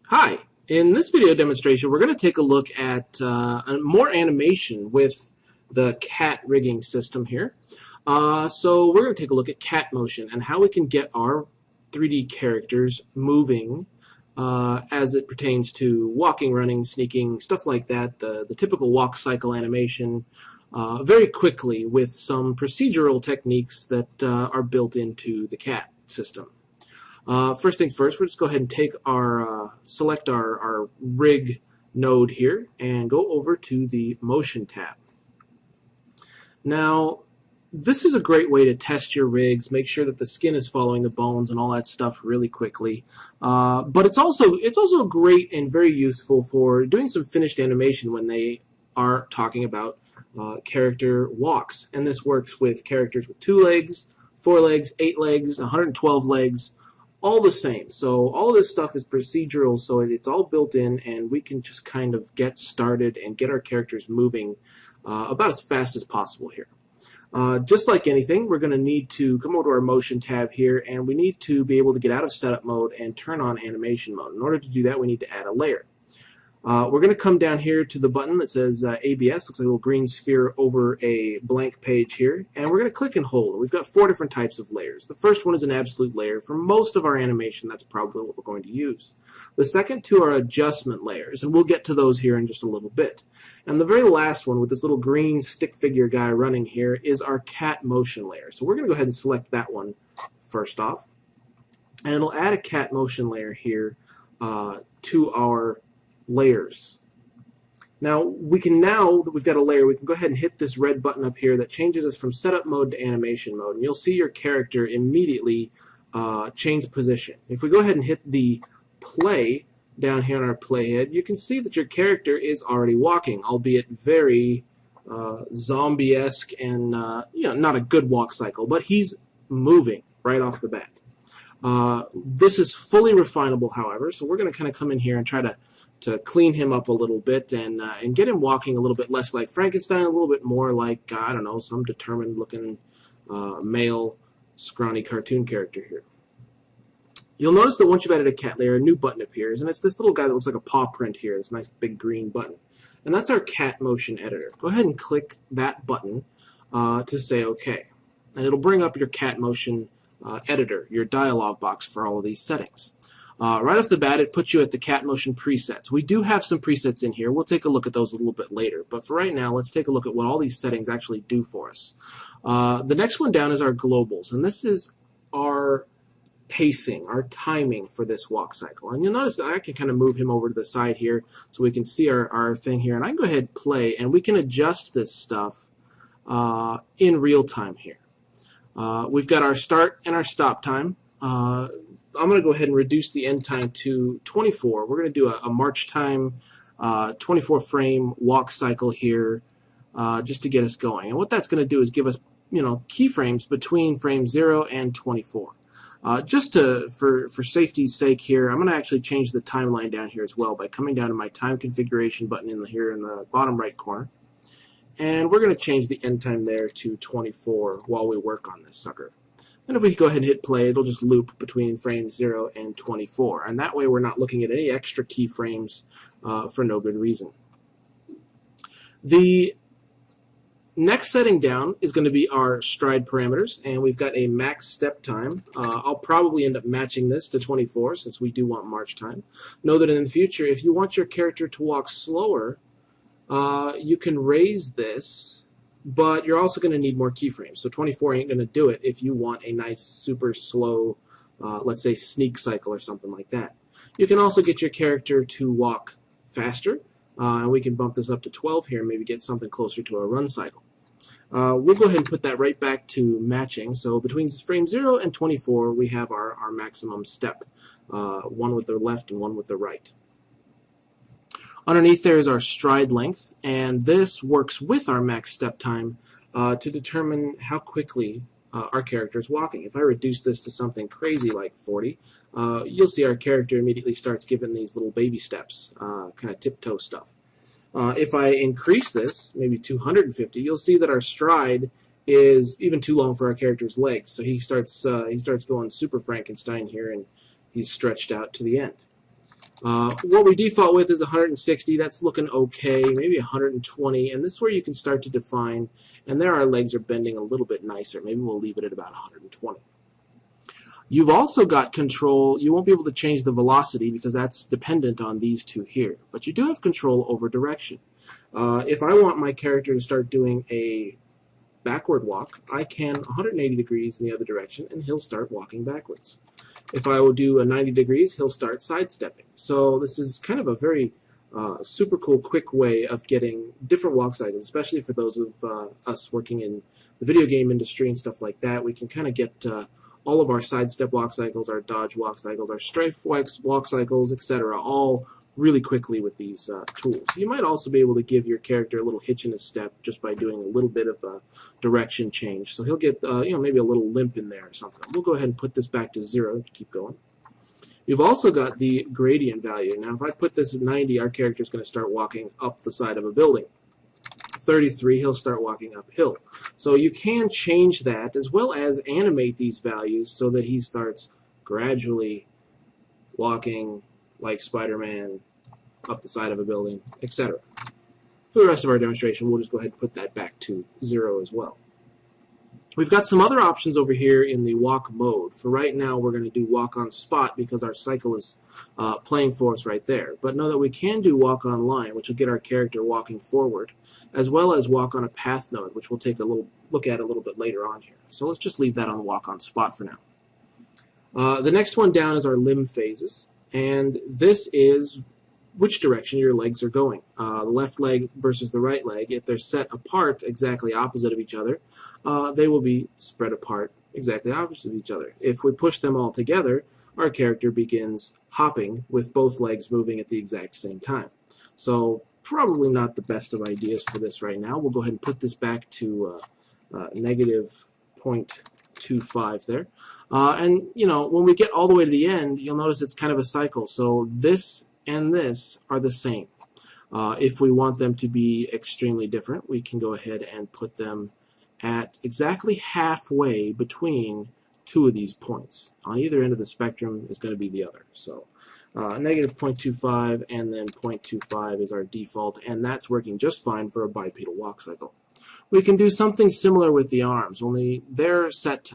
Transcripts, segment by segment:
Hi, in this video demonstration we're going to take a look at more animation with the cat rigging system here. So we're going to take a look at cat motion and how we can get our 3D characters moving as it pertains to walking, running, sneaking, stuff like that, the typical walk cycle animation very quickly with some procedural techniques that are built into the cat system. First things first, we'll just go ahead and take our select our rig node here and go over to the motion tab. Now, this is a great way to test your rigs, make sure that the skin is following the bones and all that stuff really quickly. But it's also great and very useful for doing some finished animation when they are talking about character walks. And this works with characters with 2 legs, 4 legs, 8 legs, 112 legs. All the same. So all of this stuff is procedural, so it's all built in, and we can just kind of get started and get our characters moving about as fast as possible here. Just like anything, we're going to need to come over to our motion tab here, and we need to be able to get out of setup mode and turn on animation mode. In order to do that, we need to add a layer. We're going to come down here to the button that says ABS, looks like a little green sphere over a blank page here, and we're going to click and hold. We've got 4 different types of layers. The first one is an absolute layer. For most of our animation, that's probably what we're going to use. The second 2 are adjustment layers, and we'll get to those here in just a little bit. And the very last one with this little green stick figure guy running here is our cat motion layer. So we're going to go ahead and select that one first off, and it'll add a cat motion layer here to our layers. Now that we've got a layer, we can go ahead and hit this red button up here that changes us from setup mode to animation mode, and you'll see your character immediately change position. If we go ahead and hit the play down here on our playhead, you can see that your character is already walking, albeit very zombie-esque and not a good walk cycle, but he's moving right off the bat. This is fully refinable, however, so we're going to kind of come in here and try to clean him up a little bit and get him walking a little bit less like Frankenstein, a little bit more like, I don't know, some determined-looking male, scrawny cartoon character here. You'll notice that once you've added a cat layer, a new button appears, and it's this little guy that looks like a paw print here, this nice big green button. And that's our cat motion editor. Go ahead and click that button to say OK. And it'll bring up your cat motion editor, your dialog box for all of these settings. Right off the bat, it puts you at the cat motion presets. We do have some presets in here. We'll take a look at those a little bit later. But for right now, let's take a look at what all these settings actually do for us. The next one down is our globals, and this is our pacing, our timing for this walk cycle. And you'll notice that I can kind of move him over to the side here so we can see our thing here. And I can go ahead and play, and we can adjust this stuff in real time here. We've got our start and our stop time. I'm going to go ahead and reduce the end time to 24. We're going to do a march time 24 frame walk cycle here just to get us going. And what that's going to do is give us keyframes between frame 0 and 24. Just for safety's sake here, I'm going to actually change the timeline down here as well by coming down to my time configuration button here in the bottom right corner. And we're going to change the end time there to 24 while we work on this sucker. And if we go ahead and hit play, it'll just loop between frame 0 and 24. And that way we're not looking at any extra keyframes for no good reason. The next setting down is going to be our stride parameters, and we've got a max step time. I'll probably end up matching this to 24 since we do want march time. Know that in the future, if you want your character to walk slower, you can raise this, but you're also going to need more keyframes. So 24 ain't going to do it if you want a nice super slow, let's say sneak cycle or something like that. You can also get your character to walk faster, and we can bump this up to 12 here and maybe get something closer to a run cycle. We'll go ahead and put that right back to matching. So between frame 0 and 24, we have our maximum step, one with the left and one with the right. Underneath there is our stride length, and this works with our max step time to determine how quickly our character is walking. If I reduce this to something crazy like 40, you'll see our character immediately starts giving these little baby steps, kind of tiptoe stuff. If I increase this, maybe 250, you'll see that our stride is even too long for our character's legs. So he starts going super Frankenstein here, and he's stretched out to the end. What we default with is 160. That's looking okay, maybe 120, and this is where you can start to define, and there our legs are bending a little bit nicer. Maybe we'll leave it at about 120. You've also got control. You won't be able to change the velocity because that's dependent on these two here, but you do have control over direction. If I want my character to start doing a backward walk, I can 180 degrees in the other direction, and he'll start walking backwards. If I will do a 90 degrees, he'll start sidestepping. So this is kind of a very super cool, quick way of getting different walk cycles, especially for those of us working in the video game industry and stuff like that. We can kind of get all of our sidestep walk cycles, our dodge walk cycles, our strafe walk cycles, etc., all really quickly with these tools. You might also be able to give your character a little hitch in his step just by doing a little bit of a direction change. So he'll get maybe a little limp in there or something. We'll go ahead and put this back to 0 to keep going. You've also got the gradient value. Now if I put this at 90, our character is going to start walking up the side of a building. 33, he'll start walking uphill. So you can change that as well as animate these values so that he starts gradually walking like Spider-Man up the side of a building, etc. For the rest of our demonstration, we'll just go ahead and put that back to 0 as well. We've got some other options over here in the walk mode. For right now, we're going to do walk on spot because our cycle is playing for us right there. But know that we can do walk on line, which will get our character walking forward, as well as walk on a path node, which we'll take a little look at a little bit later on here. So let's just leave that on walk on spot for now. The next one down is our limb phases, and this is which direction your legs are going. The left leg versus the right leg, if they're set apart exactly opposite of each other, they will be spread apart exactly opposite of each other. If we push them all together, our character begins hopping with both legs moving at the exact same time. So probably not the best of ideas for this right now. We'll go ahead and put this back to negative 0.25 there. And when we get all the way to the end, you'll notice it's kind of a cycle. So this and this are the same. If we want them to be extremely different, we can go ahead and put them at exactly halfway between two of these points. On either end of the spectrum is going to be the other. So negative 0.25 and then 0.25 is our default, and that's working just fine for a bipedal walk cycle. We can do something similar with the arms, only they're set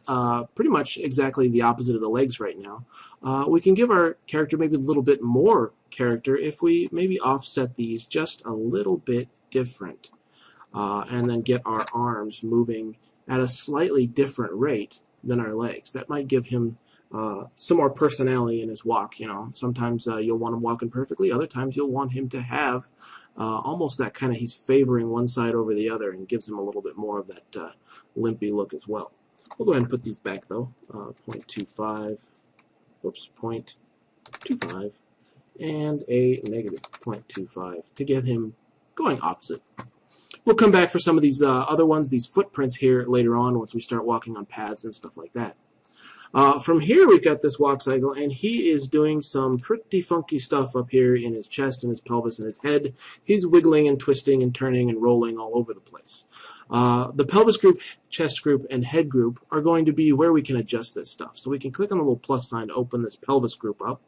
pretty much exactly the opposite of the legs right now. We can give our character maybe a little bit more character if we maybe offset these just a little bit different, and then get our arms moving at a slightly different rate than our legs. That might give him some more personality in his walk. Sometimes you'll want him walking perfectly, other times you'll want him to have almost that kind of, he's favoring one side over the other, and gives him a little bit more of that limpy look as well. We'll go ahead and put these back though. 0.25, whoops, 0.25, and a negative 0.25 to get him going opposite. We'll come back for some of these other ones, these footprints here later on once we start walking on paths and stuff like that. From here we've got this walk cycle, and he is doing some pretty funky stuff up here in his chest and his pelvis and his head. He's wiggling and twisting and turning and rolling all over the place. The pelvis group, chest group, and head group are going to be where we can adjust this stuff. So we can click on the little plus sign to open this pelvis group up,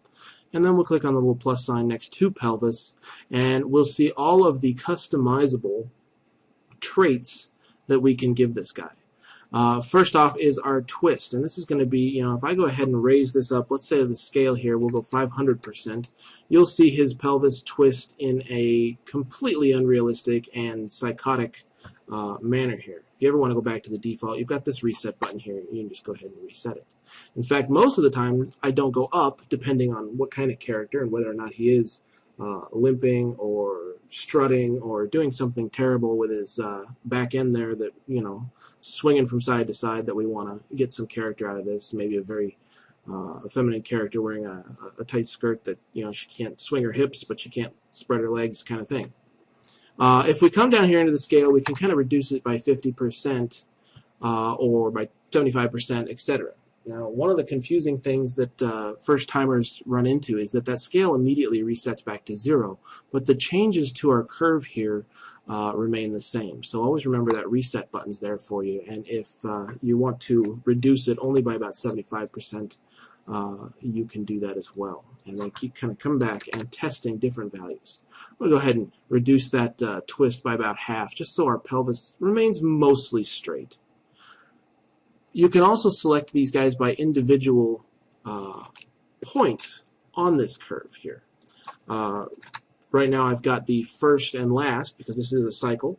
and then we'll click on the little plus sign next to pelvis, and we'll see all of the customizable traits that we can give this guy. First off is our twist, and this is going to be, if I go ahead and raise this up, let's say the scale here, we'll go 500%, you'll see his pelvis twist in a completely unrealistic and psychotic manner here. If you ever want to go back to the default, you've got this reset button here. You can just go ahead and reset it. In fact, most of the time, I don't go up, depending on what kind of character and whether or not he is limping or strutting or doing something terrible with his back end there that, swinging from side to side, that we want to get some character out of this. Maybe a very feminine character wearing a tight skirt that, she can't swing her hips, but she can't spread her legs kind of thing. If we come down here into the scale, we can kind of reduce it by 50% or by 75%, etc. Now, one of the confusing things that first-timers run into is that scale immediately resets back to 0, but the changes to our curve here remain the same. So always remember that reset button's there for you, and if you want to reduce it only by about 75%, you can do that as well. and then keep kind of coming back and testing different values. I'm going to go ahead and reduce that twist by about half, just so our pelvis remains mostly straight. You can also select these guys by individual points on this curve here. Right now I've got the first and last, because this is a cycle,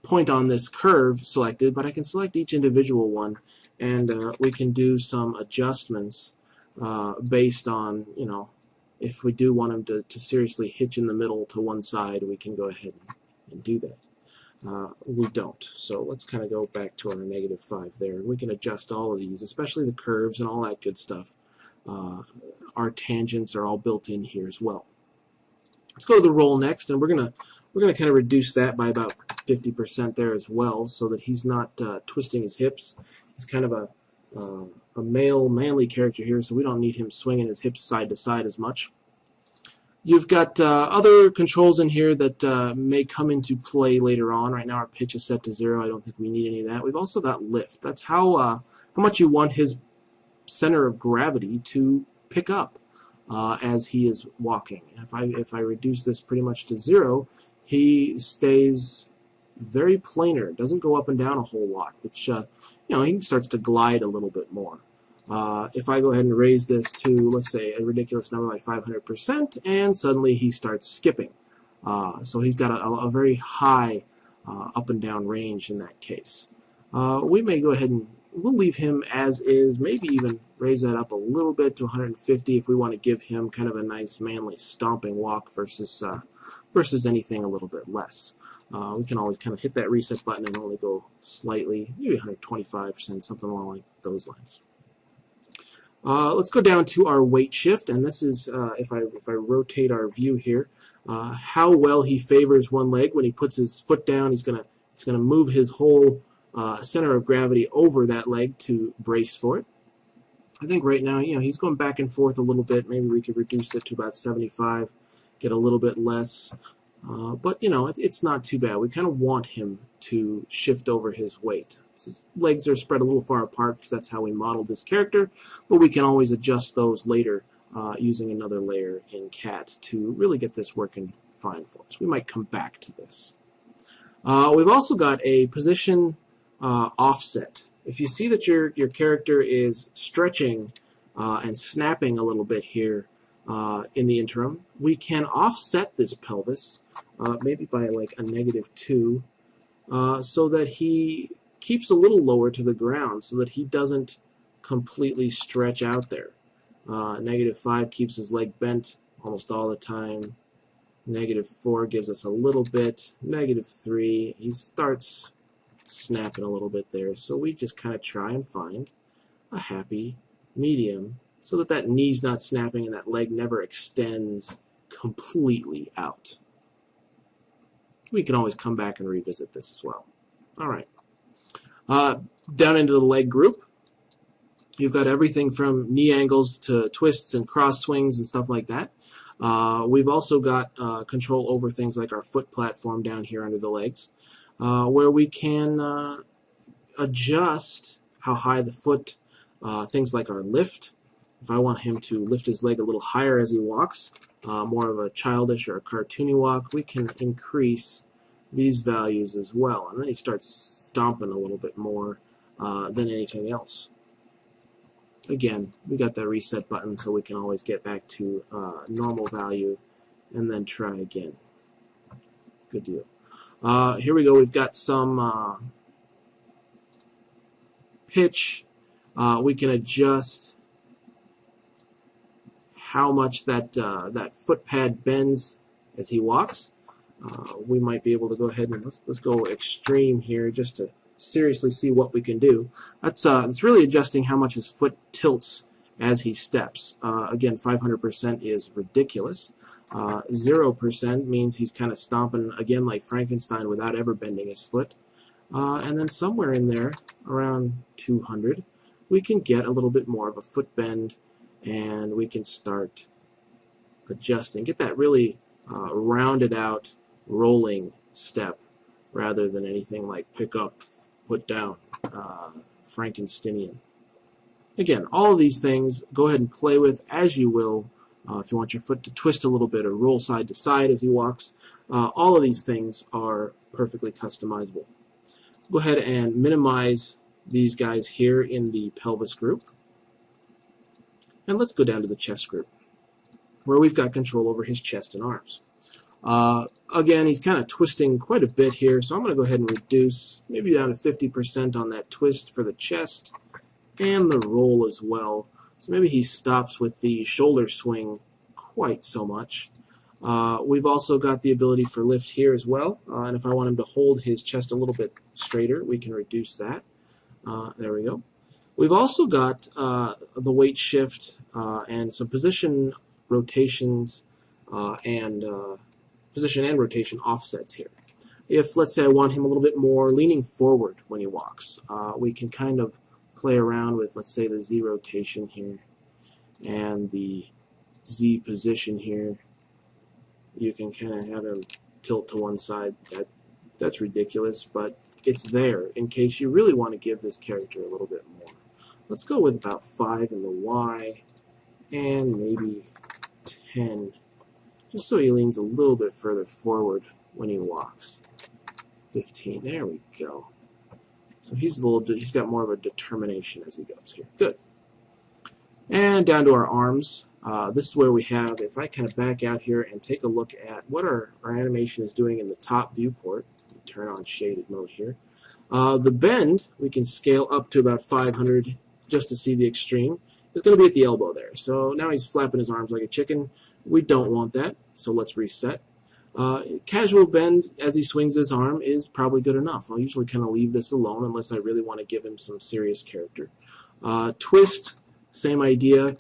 point on this curve selected, but I can select each individual one, and we can do some adjustments based on, you know, if we do want them to seriously hitch in the middle to one side, we can go ahead and do that. We don't. So let's kind of go back to our -5 there, and we can adjust all of these, especially the curves and all that good stuff. Our tangents are all built in here as well. Let's go to the roll next, and we're gonna kind of reduce that by about 50% there as well, so that he's not twisting his hips. He's kind of a manly character here, so we don't need him swinging his hips side to side as much. You've got other controls in here that may come into play later on. Right now our pitch is set to 0. I don't think we need any of that. We've also got lift. That's how much you want his center of gravity to pick up as he is walking. If I reduce this pretty much to 0, he stays very planar. Doesn't go up and down a whole lot, which you know, he starts to glide a little bit more. If I go ahead and raise this to, let's say, a ridiculous number like 500%, and suddenly he starts skipping. So he's got a very high up and down range in that case. We may go ahead and we'll leave him as is, maybe even raise that up a little bit to 150 if we want to give him kind of a nice manly stomping walk versus anything a little bit less. We can always kind of hit that reset button and only go slightly, maybe 125%, something along like those lines. Let's go down to our weight shift, and this is, if I rotate our view here, how well he favors one leg. When he puts his foot down, he's gonna move his whole center of gravity over that leg to brace for it. I think right now, you know, he's going back and forth a little bit. Maybe we could reduce it to about 75, get a little bit less. But, you know, it's not too bad. We kind of want him to shift over his weight. His legs are spread a little far apart because that's how we modeled this character, but we can always adjust those later using another layer in CAT to really get this working fine for us. We might come back to this. We've also got a position offset. If you see that your character is stretching and snapping a little bit here in the interim, we can offset this pelvis maybe by like a -2 so that he keeps a little lower to the ground so that he doesn't completely stretch out there. -5 keeps his leg bent almost all the time. -4 gives us a little bit. -3, he starts snapping a little bit there. So we just kind of try and find a happy medium so that that knee's not snapping and that leg never extends completely out. We can always come back and revisit this as well. All right. Down into the leg group, you've got everything from knee angles to twists and cross swings and stuff like that. We've also got control over things like our foot platform down here under the legs, where we can adjust how high the foot, things like our lift. If I want him to lift his leg a little higher as he walks, more of a childish or a cartoony walk, we can increase these values as well. And then he starts stomping a little bit more than anything else. Again, we got that reset button so we can always get back to normal value and then try again. Good deal. Here we go. We've got some pitch. We can adjust how much that foot pad bends as he walks. We might be able to go ahead and let's go extreme here just to seriously see what we can do. It's really adjusting how much his foot tilts as he steps. Again, 500% is ridiculous. 0% means he's kind of stomping again like Frankenstein without ever bending his foot. And then somewhere in there, around 200, we can get a little bit more of a foot bend, and we can start adjusting. Get that really rounded out rolling step rather than anything like pick up, put down, Frankensteinian. Again, all of these things, go ahead and play with as you will. If you want your foot to twist a little bit or roll side to side as he walks, all of these things are perfectly customizable. Go ahead and minimize these guys here in the pelvis group. And let's go down to the chest group, where we've got control over his chest and arms. Again, he's kind of twisting quite a bit here, so I'm going to go ahead and reduce maybe down to 50% on that twist for the chest and the roll as well. So maybe he stops with the shoulder swing quite so much. We've also got the ability for lift here as well, and if I want him to hold his chest a little bit straighter, we can reduce that. There we go. We've also got the weight shift and some position rotations and position and rotation offsets here. If, let's say, I want him a little bit more leaning forward when he walks, we can kind of play around with, let's say, the Z rotation here and the Z position here. You can kind of have him tilt to one side. That's ridiculous, but it's there in case you really want to give this character a little bit more. Let's go with about 5 in the Y and maybe 10, just so he leans a little bit further forward when he walks. 15, there we go. So he's got more of a determination as he goes here. Good. And down to our arms. This is where we have, if I kind of back out here and take a look at what our animation is doing in the top viewport, turn on shaded mode here. The bend, we can scale up to about 500 just to see the extreme. It's going to be at the elbow there. So now he's flapping his arms like a chicken. We don't want that, so let's reset. Casual bend as he swings his arm is probably good enough. I'll usually kind of leave this alone unless I really want to give him some serious character. Twist, same idea.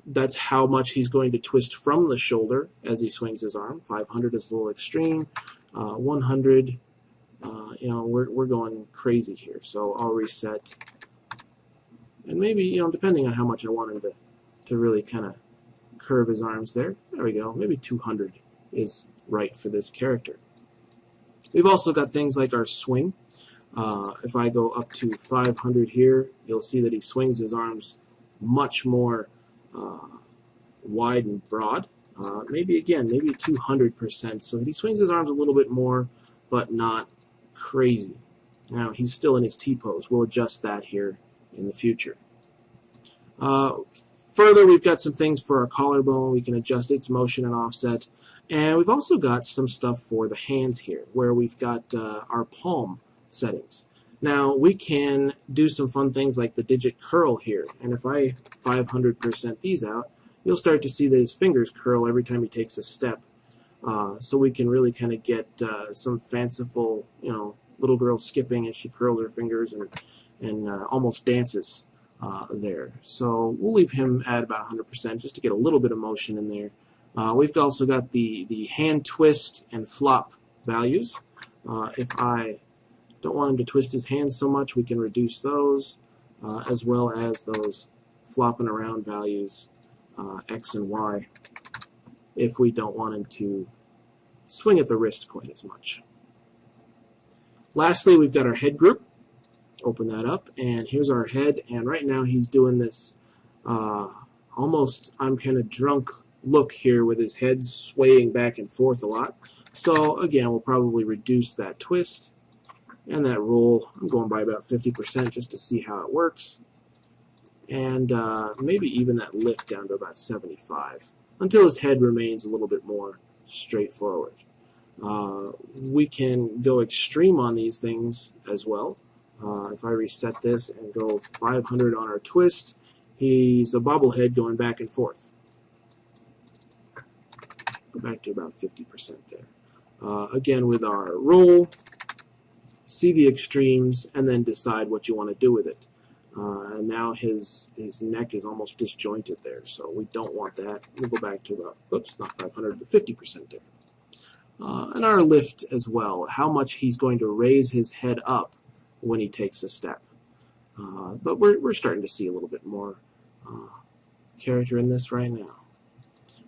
That's how much he's going to twist from the shoulder as he swings his arm. 500 is a little extreme. 100, you know, we're going crazy here. So I'll reset. And maybe, you know, depending on how much I want him to really kind of curve his arms there. There we go. Maybe 200 is right for this character. We've also got things like our swing. If I go up to 500 here, you'll see that he swings his arms much more wide and broad. Maybe 200%. So he swings his arms a little bit more, but not crazy. Now he's still in his T-pose. We'll adjust that here in the future. Further, we've got some things for our collarbone. We can adjust its motion and offset. And we've also got some stuff for the hands here, where we've got our palm settings. Now, we can do some fun things like the digit curl here. And if I 500% these out, you'll start to see that his fingers curl every time he takes a step. So we can really kind of get some fanciful, you know, little girl skipping as she curls her fingers and almost dances there. So we'll leave him at about 100% just to get a little bit of motion in there. We've also got the hand twist and flop values. If I don't want him to twist his hands so much, we can reduce those, as well as those flopping around values, X and Y, if we don't want him to swing at the wrist quite as much. Lastly, we've got our head group. Open that up, and here's our head, and right now he's doing this almost I'm kind of drunk look here with his head swaying back and forth a lot. So again, we'll probably reduce that twist and that roll. I'm going by about 50% just to see how it works, and maybe even that lift down to about 75 until his head remains a little bit more straightforward. We can go extreme on these things as well. If I reset this and go 500 on our twist, he's a bobblehead going back and forth. Go back to about 50% there. Again, with our roll, see the extremes, and then decide what you want to do with it. And now his neck is almost disjointed there, so we don't want that. We'll go back to about, oops, not 500, but 50% there. And our lift as well, how much he's going to raise his head up when he takes a step. But we're starting to see a little bit more character in this right now.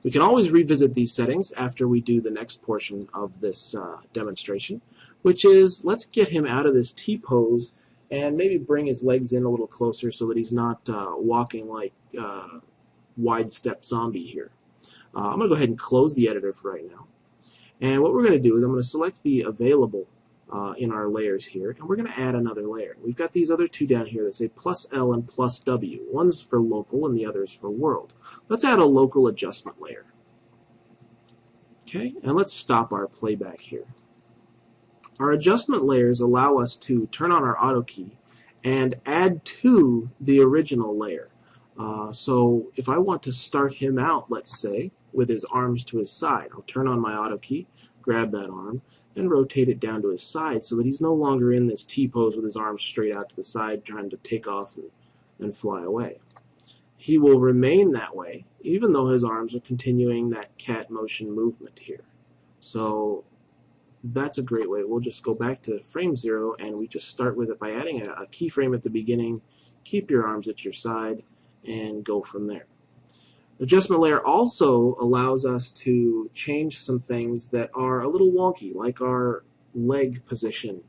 We can always revisit these settings after we do the next portion of this demonstration, which is let's get him out of this T-pose and maybe bring his legs in a little closer so that he's not walking like wide-step zombie here. I'm going to go ahead and close the editor for right now. And what we're going to do is I'm going to select the available in our layers here, and we're going to add another layer. We've got these other two down here that say +L and +W. One's for local and the other is for world. Let's add a local adjustment layer. Okay, and let's stop our playback here. Our adjustment layers allow us to turn on our auto key and add to the original layer. So if I want to start him out, let's say, with his arms to his side, I'll turn on my auto key, grab that arm, and rotate it down to his side so that he's no longer in this T-pose with his arms straight out to the side trying to take off and fly away. He will remain that way even though his arms are continuing that cat motion movement here. So that's a great way. We'll just go back to frame 0 and we just start with it by adding a keyframe at the beginning, keep your arms at your side, and go from there. Adjustment layer also allows us to change some things that are a little wonky, like our leg position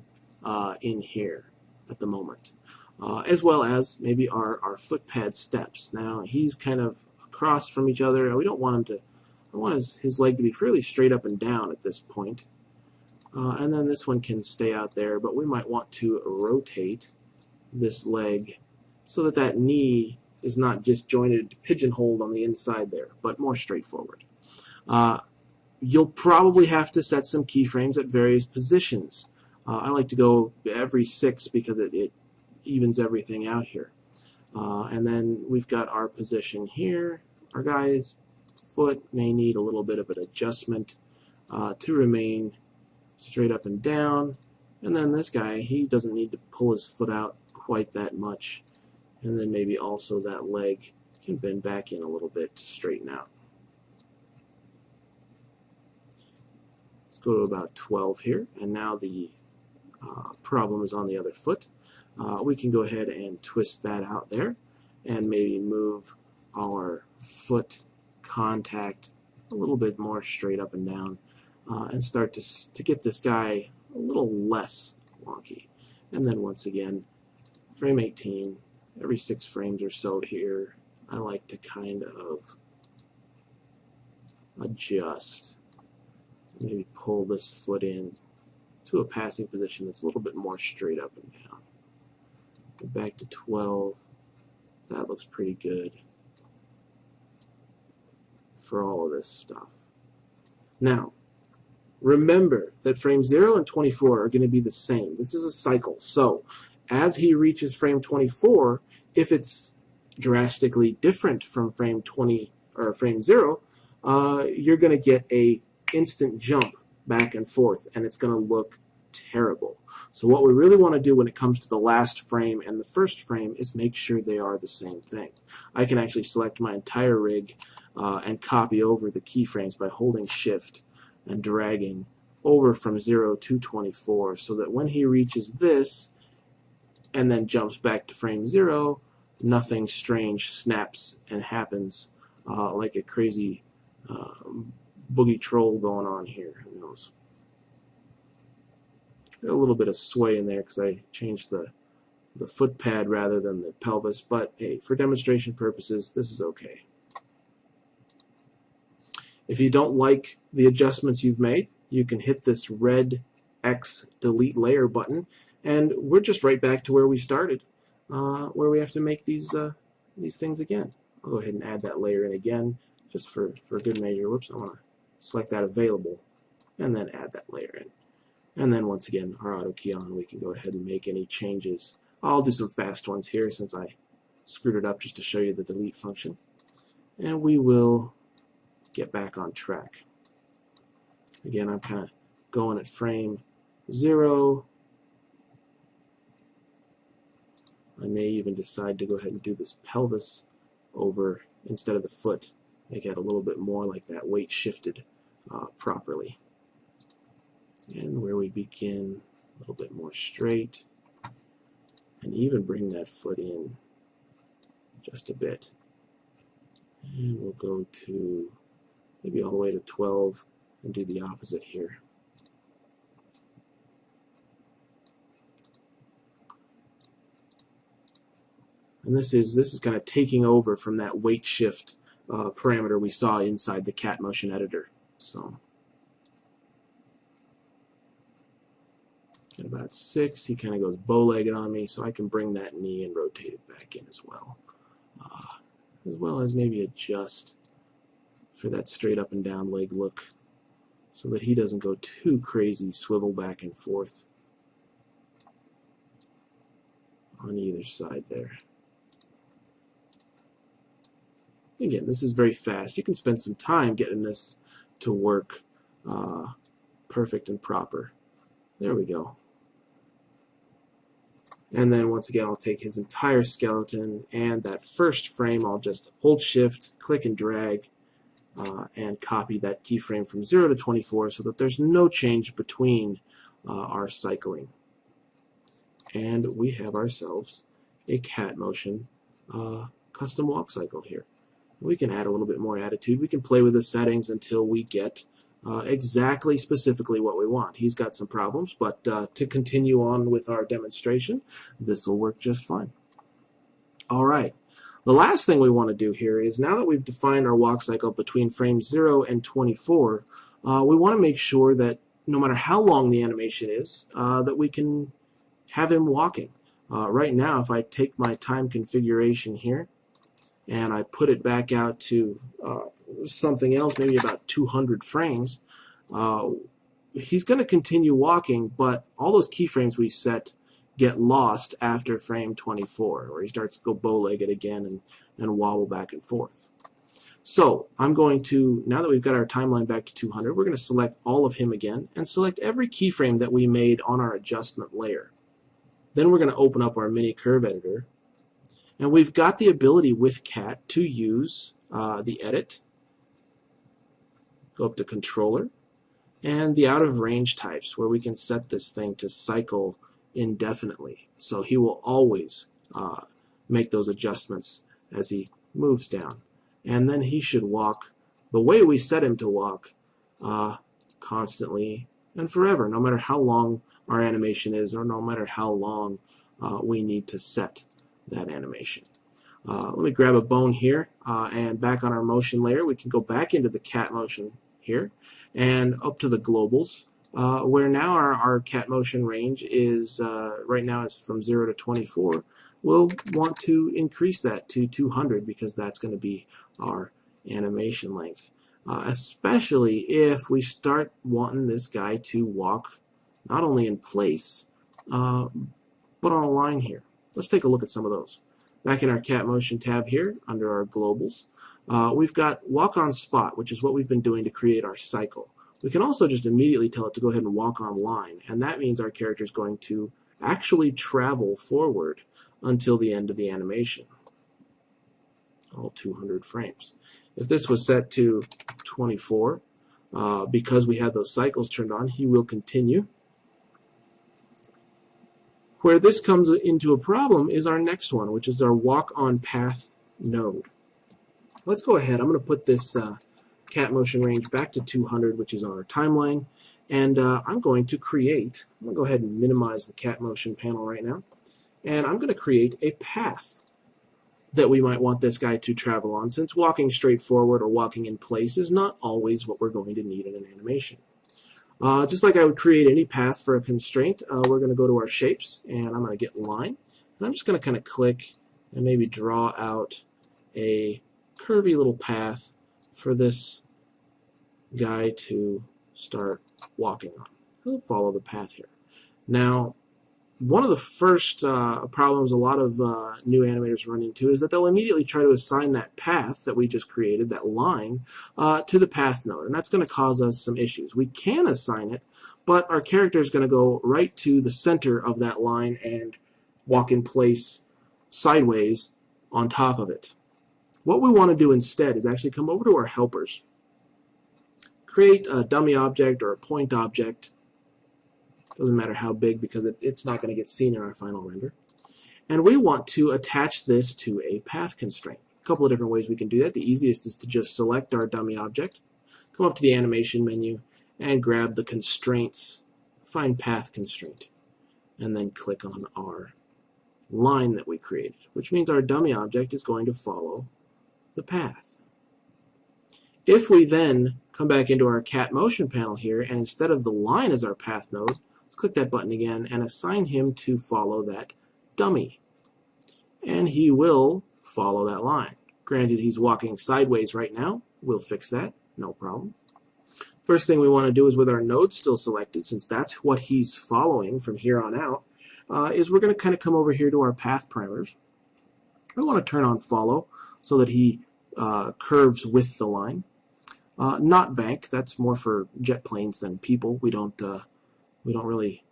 in here at the moment, as well as maybe our foot pad steps. Now he's kind of across from each other, and we don't want him to. I want his leg to be fairly straight up and down at this point. And then this one can stay out there, but we might want to rotate this leg so that that knee is not disjointed, pigeonholed on the inside there, but more straightforward. You'll probably have to set some keyframes at various positions. I like to go every 6 because it evens everything out here. And then we've got our position here. Our guy's foot may need a little bit of an adjustment to remain straight up and down. And then this guy, he doesn't need to pull his foot out quite that much. And then maybe also that leg can bend back in a little bit to straighten out. Let's go to about 12 here, and now the problem is on the other foot. We can go ahead and twist that out there and maybe move our foot contact a little bit more straight up and down and start to get this guy a little less wonky. And then once again, frame 18, every 6 frames or so here, I like to kind of adjust, maybe pull this foot in to a passing position that's a little bit more straight up and down. Go back to 12. That looks pretty good for all of this stuff. Now, remember that frames 0 and 24 are going to be the same. This is a cycle. So as he reaches frame 24, if it's drastically different from frame 20 or frame 0, you're going to get a instant jump back and forth, and it's going to look terrible. So what we really want to do when it comes to the last frame and the first frame is make sure they are the same thing. I can actually select my entire rig and copy over the keyframes by holding Shift and dragging over from 0 to 24 so that when he reaches this and then jumps back to frame 0, nothing strange snaps and happens like a crazy boogie troll going on here. Who knows? Got a little bit of sway in there because I changed the foot pad rather than the pelvis, but hey, for demonstration purposes, this is okay. If you don't like the adjustments you've made, you can hit this red X delete layer button, and we're just right back to where we started, where we have to make these things again. I'll go ahead and add that layer in again, just for good measure. Whoops, I want to select that available, and then add that layer in. And then once again, our auto key on, we can go ahead and make any changes. I'll do some fast ones here since I screwed it up just to show you the delete function. And we will get back on track. Again, I'm kind of going at frame 0. I may even decide to go ahead and do this pelvis over instead of the foot. Make it a little bit more like that weight shifted properly. And where we begin, a little bit more straight, and even bring that foot in just a bit. And we'll go to maybe all the way to 12 and do the opposite here. And this is kind of taking over from that weight shift parameter we saw inside the cat motion editor. So at about 6, he kind of goes bow-legged on me, so I can bring that knee and rotate it back in as well. As well as maybe adjust for that straight up and down leg look so that he doesn't go too crazy, swivel back and forth on either side there. Again, this is very fast. You can spend some time getting this to work perfect and proper. There we go. And then once again, I'll take his entire skeleton and that first frame, I'll just hold shift, click and drag, and copy that keyframe from 0 to 24 so that there's no change between our cycling. And we have ourselves a cat motion custom walk cycle here. We can add a little bit more attitude. We can play with the settings until we get exactly specifically what we want. He's got some problems, but to continue on with our demonstration, this will work just fine. All right. The last thing we want to do here is, now that we've defined our walk cycle between frames 0 and 24, we want to make sure that no matter how long the animation is, that we can have him walking. Right now, if I take my time configuration here and I put it back out to something else, maybe about 200 frames, he's going to continue walking, but all those keyframes we set get lost after frame 24, where he starts to go bow-legged again and wobble back and forth. So I'm going to, now that we've got our timeline back to 200, we're going to select all of him again and select every keyframe that we made on our adjustment layer. Then we're going to open up our mini curve editor, and we've got the ability with cat to use the edit, go up to controller, and the out of range types, where we can set this thing to cycle indefinitely. So he will always make those adjustments as he moves down. And then he should walk the way we set him to walk constantly and forever, no matter how long our animation is or no matter how long we need to set that animation. Let me grab a bone here, and back on our motion layer we can go back into the cat motion here and up to the globals, where now our cat motion range is right now is from 0 to 24. We'll want to increase that to 200 because that's going to be our animation length, especially if we start wanting this guy to walk not only in place but on a line here. Let's take a look at some of those. Back in our cat motion tab here under our globals, we've got walk on spot, which is what we've been doing to create our cycle. We can also just immediately tell it to go ahead and walk on line, and that means our character is going to actually travel forward until the end of the animation, all 200 frames. If this was set to 24, because we had those cycles turned on, he will continue. Where this comes into a problem is our next one, which is our walk on path node. Let's go ahead. I'm going to put this cat motion range back to 200, which is on our timeline, and I'm going to go ahead and minimize the cat motion panel right now, and I'm going to create a path that we might want this guy to travel on, since walking straight forward or walking in place is not always what we're going to need in an animation. Just like I would create any path for a constraint, we're going to go to our shapes, and I'm going to get line, and I'm just going to kind of click and maybe draw out a curvy little path for this guy to start walking on. He'll follow the path here. Now, one of the first problems a lot of new animators run into is that they'll immediately try to assign that path that we just created, that line, to the path node, and that's going to cause us some issues. We can assign it, but our character is going to go right to the center of that line and walk in place sideways on top of it. What we want to do instead is actually come over to our helpers, create a dummy object or a point object. Doesn't matter how big because it's not going to get seen in our final render. And we want to attach this to a path constraint. A couple of different ways we can do that. The easiest is to just select our dummy object, come up to the animation menu, and grab the constraints, find path constraint, and then click on our line that we created, which means our dummy object is going to follow the path. If we then come back into our cat motion panel here, and instead of the line as our path node, let's click that button again and assign him to follow that dummy. And he will follow that line. Granted, he's walking sideways right now. We'll fix that, no problem. First thing we want to do is with our node still selected, since that's what he's following from here on out, is we're going to kind of come over here to our path parameters. We want to turn on follow so that he curves with the line. Not bank, that's more for jet planes than people. We don't really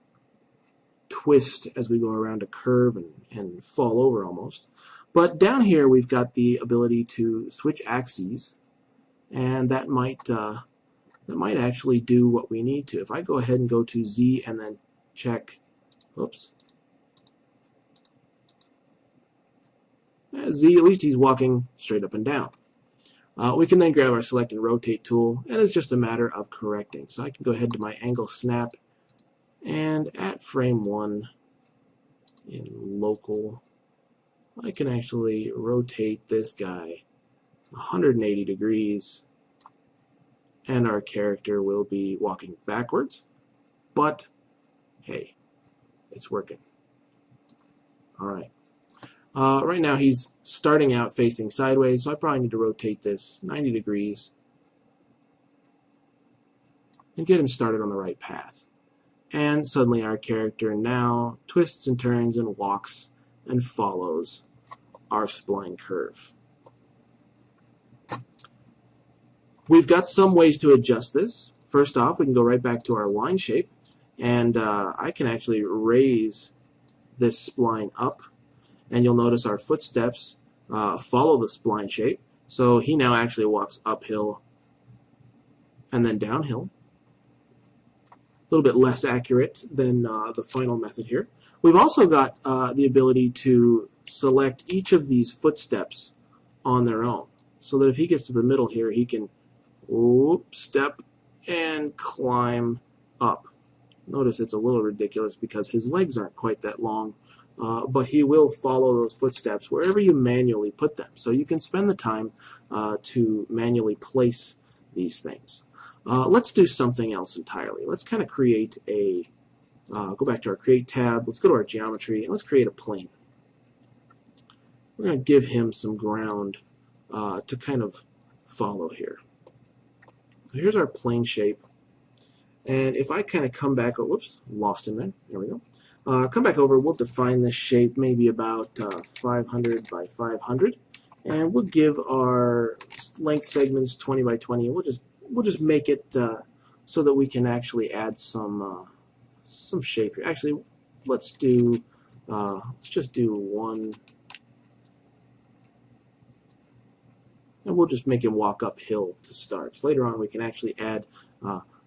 twist as we go around a curve and fall over almost. But down here we've got the ability to switch axes, and that might actually do what we need to. If I go ahead and go to Z and then check, oops, Z, at least he's walking straight up and down. We can then grab our select and rotate tool, and it's just a matter of correcting. So I can go ahead to my angle snap, and at frame 1 in local, I can actually rotate this guy 180 degrees, and our character will be walking backwards, but hey, it's working. Alright. Right now he's starting out facing sideways, so I probably need to rotate this 90 degrees and get him started on the right path. And suddenly our character now twists and turns and walks and follows our spline curve. We've got some ways to adjust this. First off, we can go right back to our line shape, and I can actually raise this spline up, and you'll notice our footsteps follow the spline shape. So he now actually walks uphill and then downhill. A little bit less accurate than the final method here. We've also got the ability to select each of these footsteps on their own, so that if he gets to the middle here, he can step and climb up. Notice it's a little ridiculous because his legs aren't quite that long, but he will follow those footsteps wherever you manually put them. So you can spend the time to manually place these things. Let's do something else entirely. Let's kind of create a, go back to our Create tab, let's go to our Geometry, and let's create a plane. We're going to give him some ground to kind of follow here. So here's our plane shape. And if I kind of come back, oh, whoops, lost him there. There we go. Come back over, we'll define this shape maybe about 500 by 500. And we'll give our length segments 20 by 20. And we'll just make it so that we can actually add some shape here. Actually, let's just do one. And we'll just make him walk uphill to start. Later on we can actually add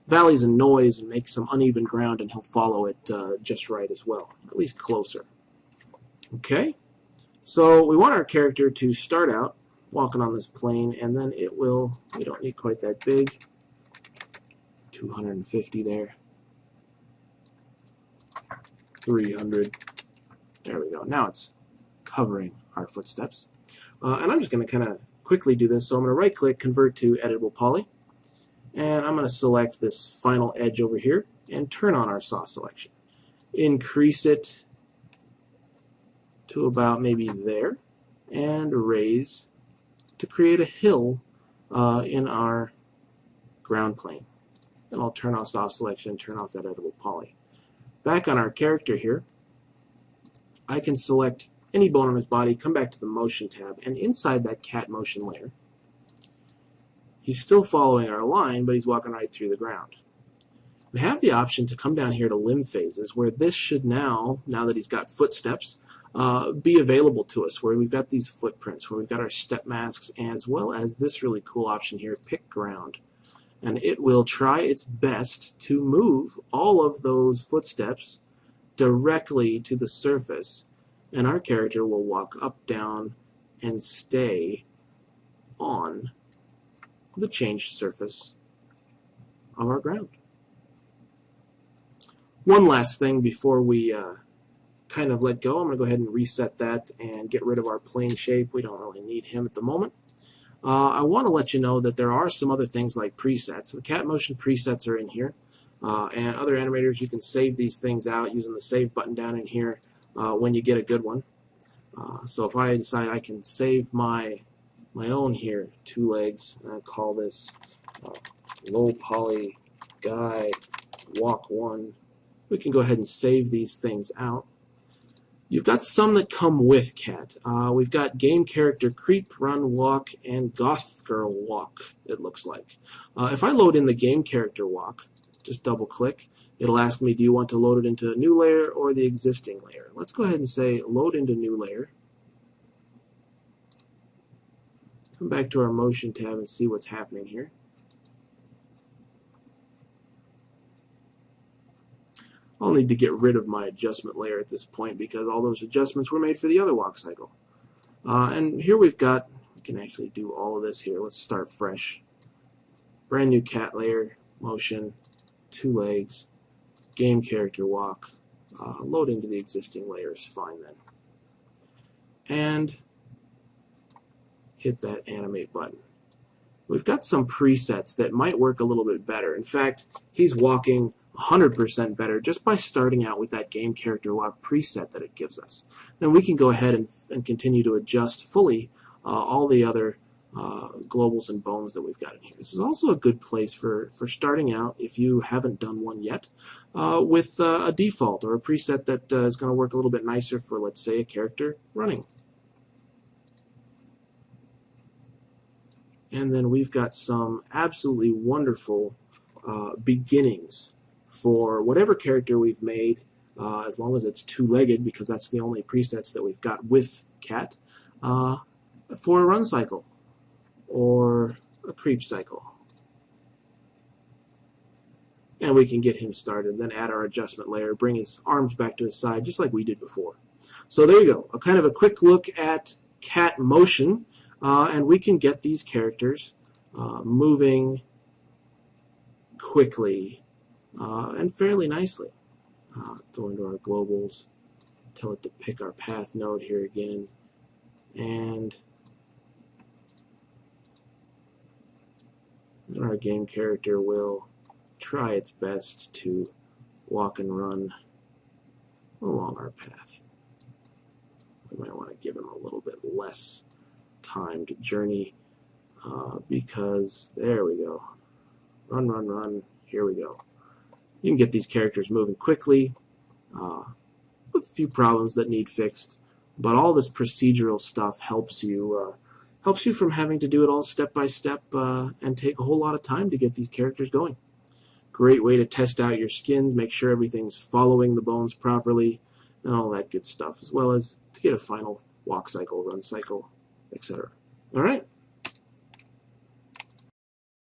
valleys and noise and make some uneven ground, and he'll follow it just right as well, at least closer. Okay, so we want our character to start out walking on this plane, and then it will, we don't need quite that big, 250 there, 300, there we go. Now it's covering our footsteps. And I'm just going to kind of quickly do this. So I'm going to right click, convert to editable poly, and I'm going to select this final edge over here and turn on our saw selection. Increase it to about maybe there, and raise to create a hill in our ground plane. And I'll turn off saw selection and turn off that editable poly. Back on our character here, I can select any bone on his body, come back to the motion tab, and inside that cat motion layer, he's still following our line, but he's walking right through the ground. We have the option to come down here to limb phases, where this should now that he's got footsteps, be available to us, where we've got these footprints, where we've got our step masks, as well as this really cool option here, pick ground. And it will try its best to move all of those footsteps directly to the surface, and our character will walk up, down, and stay on the changed surface of our ground. One last thing before we kind of let go. I'm going to go ahead and reset that and get rid of our plane shape. We don't really need him at the moment. I want to let you know that there are some other things like presets. The cat motion presets are in here. And other animators, you can save these things out using the save button down in here when you get a good one. So if I decide I can save my own here, 2 legs, and I call this low poly guy walk 1, we can go ahead and save these things out. You've got some that come with cat. We've got game character creep, run, walk, and goth girl walk, it looks like. If I load in the game character walk, just double click, it'll ask me, do you want to load it into a new layer or the existing layer? Let's go ahead and say load into new layer. Come back to our motion tab and see what's happening here. I'll need to get rid of my adjustment layer at this point because all those adjustments were made for the other walk cycle. And here we've got, we can actually do all of this here. Let's start fresh. Brand new cat layer, motion, 2 legs, game character walk. Load into the existing layer is fine then. And hit that animate button. We've got some presets that might work a little bit better. In fact, he's walking 100% better just by starting out with that game character walk preset that it gives us. Then we can go ahead and continue to adjust fully all the other globals and bones that we've got in here. This is also a good place for starting out, if you haven't done one yet, with a default or a preset that is going to work a little bit nicer for, let's say, a character running. And then we've got some absolutely wonderful beginnings for whatever character we've made, as long as it's 2-legged, because that's the only presets that we've got with cat, for a run cycle or a creep cycle. And we can get him started, then add our adjustment layer, bring his arms back to his side, just like we did before. So there you go, a kind of a quick look at cat motion, and we can get these characters moving quickly and fairly nicely. Go into our globals, tell it to pick our path node here again, and our game character will try its best to walk and run along our path. We might want to give him a little bit less time to journey because there we go. Run, run, run. Here we go. You can get these characters moving quickly with a few problems that need fixed, but all this procedural stuff helps you from having to do it all step by step and take a whole lot of time to get these characters going. Great way to test out your skins, make sure everything's following the bones properly, and all that good stuff, as well as to get a final walk cycle, run cycle, etc. All right.